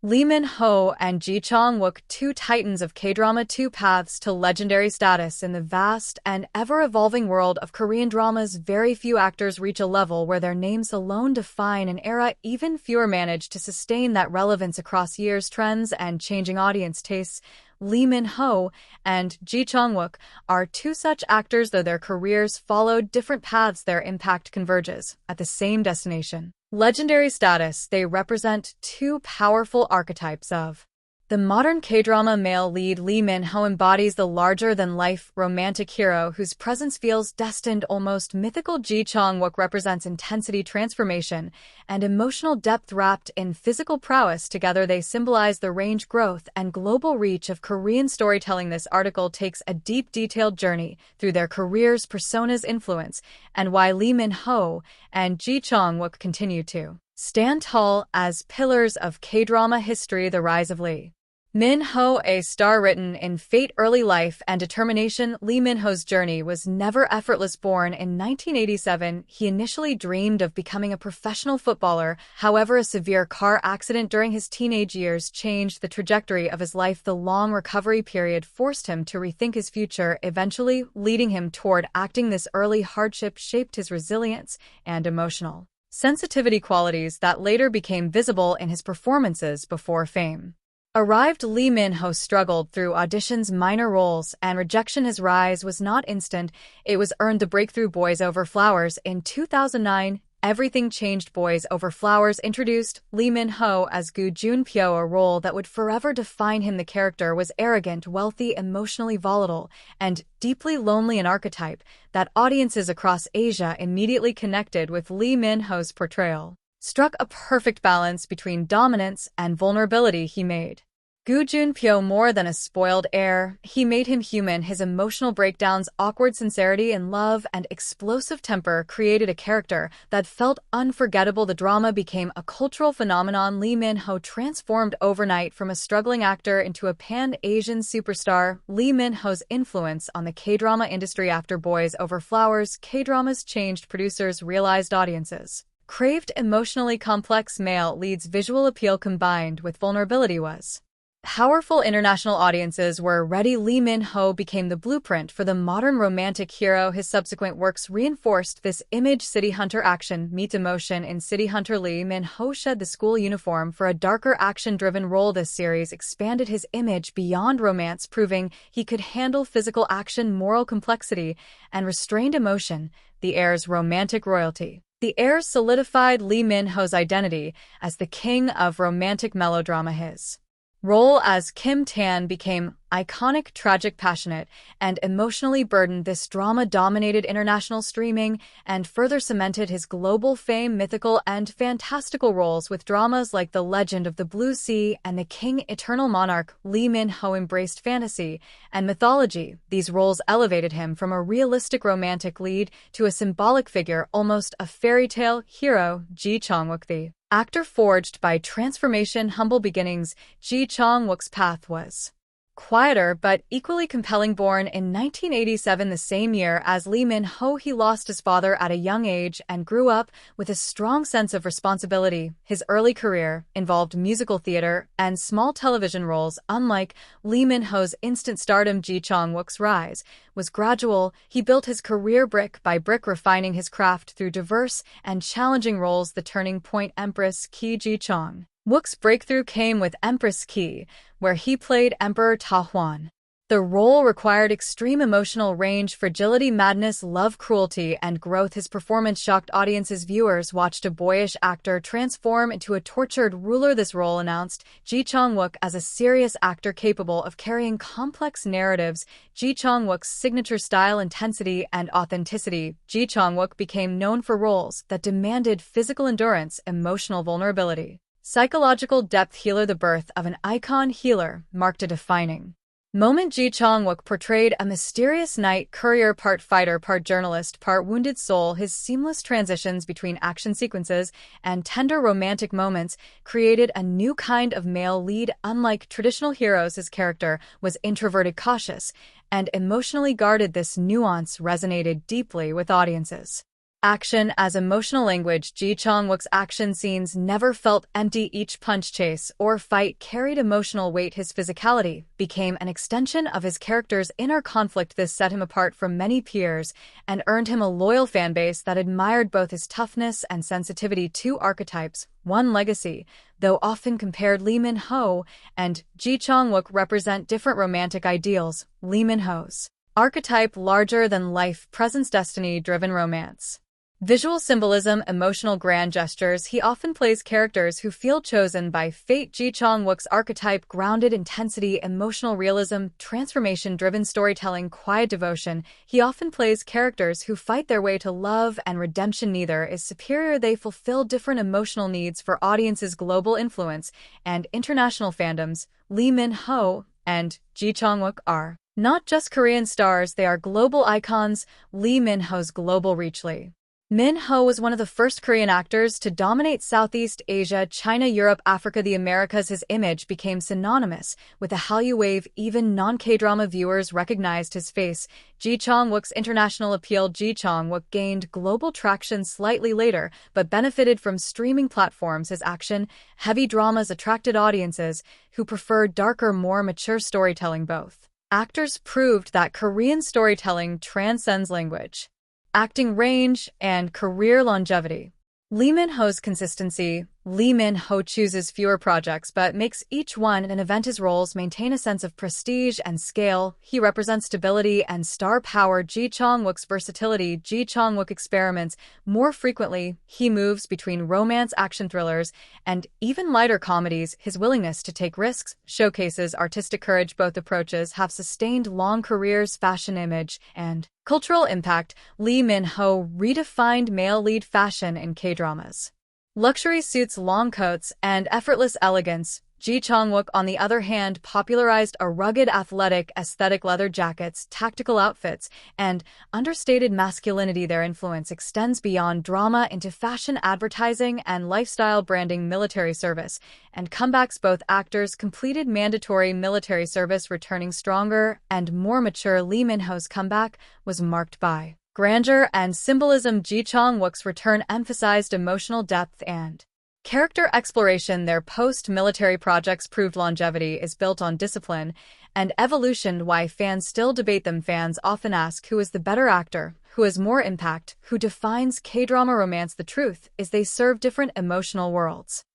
Lee Min-ho and Chang Wook, two titans of K-drama, two paths to legendary status in the vast and ever-evolving world of Korean dramas. Very few actors reach a level where their names alone define an era. Even fewer manage to sustain that relevance across years, trends, and changing audience tastes. Lee Min-ho and Chang Wook are two such actors. Though their careers followed different paths, their impact converges at the same destination. Legendary status, they represent two powerful archetypes of the modern K-drama male lead. Lee Min-ho embodies the larger-than-life romantic hero whose presence feels destined, almost mythical. Chang Wook represents intensity, transformation, and emotional depth wrapped in physical prowess. Together they symbolize the range, growth, and global reach of Korean storytelling. This article takes a deep, detailed journey through their careers, personas, influence, and why Lee Min-ho and Chang Wook continue to stand tall as pillars of K-drama history. The rise of Lee Min-ho, a star written in fate, early life, and determination. Lee Min-ho's journey was never effortless. Born in 1987, he initially dreamed of becoming a professional footballer. However, a severe car accident during his teenage years changed the trajectory of his life. The long recovery period forced him to rethink his future, eventually leading him toward acting. This early hardship shaped his resilience and emotional sensitivity, qualities that later became visible in his performances. Before fame arrived, Lee Min-ho struggled through auditions, minor roles, and rejection. His rise was not instant. It was earned. The breakthrough Boys Over Flowers in 2009, everything changed. Boys Over Flowers introduced Lee Min-ho as Gu Jun-pyo, a role that would forever define him. The character was arrogant, wealthy, emotionally volatile, and deeply lonely, an archetype that audiences across Asia immediately connected with. Lee Min-ho's portrayal struck a perfect balance between dominance and vulnerability. He made Gu Jun-pyo more than a spoiled heir. He made him human. His emotional breakdowns, awkward sincerity in love, and explosive temper created a character that felt unforgettable. The drama became a cultural phenomenon. Lee Min-ho transformed overnight from a struggling actor into a pan-Asian superstar. Lee Min-ho's influence on the K-drama industry. After Boys Over Flowers, K-dramas changed. Producers realized audiences craved emotionally complex male leads. Visual appeal combined with vulnerability was powerful. International audiences were ready. Lee Min-ho became the blueprint for the modern romantic hero. His subsequent works reinforced this image. City Hunter action meets emotion. In City Hunter, Lee Min-ho shed the school uniform for a darker, action-driven role. This series expanded his image beyond romance, proving he could handle physical action, moral complexity, and restrained emotion. The Heir's romantic royalty. The Heir solidified Lee Min-ho's identity as the king of romantic melodrama. His role as Kim Tan became iconic, tragic, passionate, and emotionally burdened. This drama dominated international streaming and further cemented his global fame. Mythical and fantastical roles with dramas like The Legend of the Blue Sea and The King, Eternal Monarch. Lee Min-ho embraced fantasy and mythology. These roles elevated him from a realistic romantic lead to a symbolic figure, almost a fairy tale hero. Chang Wook, the actor forged by transformation, humble beginnings. Chang Wook's path was quieter but equally compelling. Born in 1987, the same year as Lee Min-ho, he lost his father at a young age and grew up with a strong sense of responsibility. His early career involved musical theater and small television roles. Unlike Lee Min-ho's instant stardom, Chang Wook's rise was gradual. He built his career brick by brick, refining his craft through diverse and challenging roles. The turning point, Empress Ki. Chang Wook's breakthrough came with Empress Ki, where he played Emperor Ta-hwan. The role required extreme emotional range, fragility, madness, love, cruelty, and growth. His performance shocked audiences. Viewers watched a boyish actor transform into a tortured ruler. This role announced Chang Wook as a serious actor capable of carrying complex narratives. Chang Wook's signature style, intensity, and authenticity. Chang Wook became known for roles that demanded physical endurance, emotional vulnerability, psychological depth. Healer, the birth of an icon. Healer marked a defining moment. Chang Wook portrayed a mysterious night courier, part fighter, part journalist, part wounded soul. His seamless transitions between action sequences and tender romantic moments created a new kind of male lead. Unlike traditional heroes, his character was introverted, cautious, and emotionally guarded. This nuance resonated deeply with audiences. Action as emotional language. Ji Chang-wook's action scenes never felt empty. Each punch, chase, or fight carried emotional weight. His physicality became an extension of his character's inner conflict. This set him apart from many peers and earned him a loyal fanbase that admired both his toughness and sensitivity. Two archetypes, one legacy. Though often compared, Lee Min-ho and Ji Chang-wook represent different romantic ideals. Lee Min-ho's archetype, larger-than-life presence, destiny-driven romance. Visual symbolism, emotional grand gestures. He often plays characters who feel chosen by fate. Ji Chang-wook's archetype, grounded intensity, emotional realism, transformation-driven storytelling, quiet devotion. He often plays characters who fight their way to love and redemption. Neither is superior. They fulfill different emotional needs for audiences. Global influence and international fandoms. Lee Min-ho and Ji Chang-wook are not just Korean stars, they are global icons. Lee Min-ho's global reach. Lee Min-ho was one of the first Korean actors to dominate Southeast Asia, China, Europe, Africa, the Americas. His image became synonymous with the Hallyu wave. Even non-K-drama viewers recognized his face. Ji Chang-wook's international appeal. Ji Chang-wook gained global traction slightly later, but benefited from streaming platforms. His action-heavy dramas attracted audiences who preferred darker, more mature storytelling. Both actors proved that Korean storytelling transcends language, acting range, and career longevity. Lee Min-ho's consistency. Lee Min-ho chooses fewer projects but makes each one an event. His roles maintain a sense of prestige and scale. He represents stability and star power. Ji Chang-wook's versatility. Ji Chang-wook experiments more frequently. He moves between romance, action thrillers, and even lighter comedies. His willingness to take risks showcases artistic courage. Both approaches have sustained long careers. Fashion, image, and cultural impact. Lee Min-ho redefined male lead fashion in K-dramas. Luxury suits, long coats, and effortless elegance. Ji Chang-wook, on the other hand, popularized a rugged athletic aesthetic, leather jackets, tactical outfits, and understated masculinity. Their influence extends beyond drama into fashion, advertising, and lifestyle branding. Military service and comebacks. Both actors completed mandatory military service, returning stronger and more mature. Lee Min-ho's comeback was marked by grandeur and symbolism. Ji Chang-wook's return emphasized emotional depth and character exploration. Their post-military projects proved longevity is built on discipline and evolution. Why fans still debate them. Fans often ask who is the better actor, who has more impact, who defines K-drama romance. The truth is they serve different emotional worlds.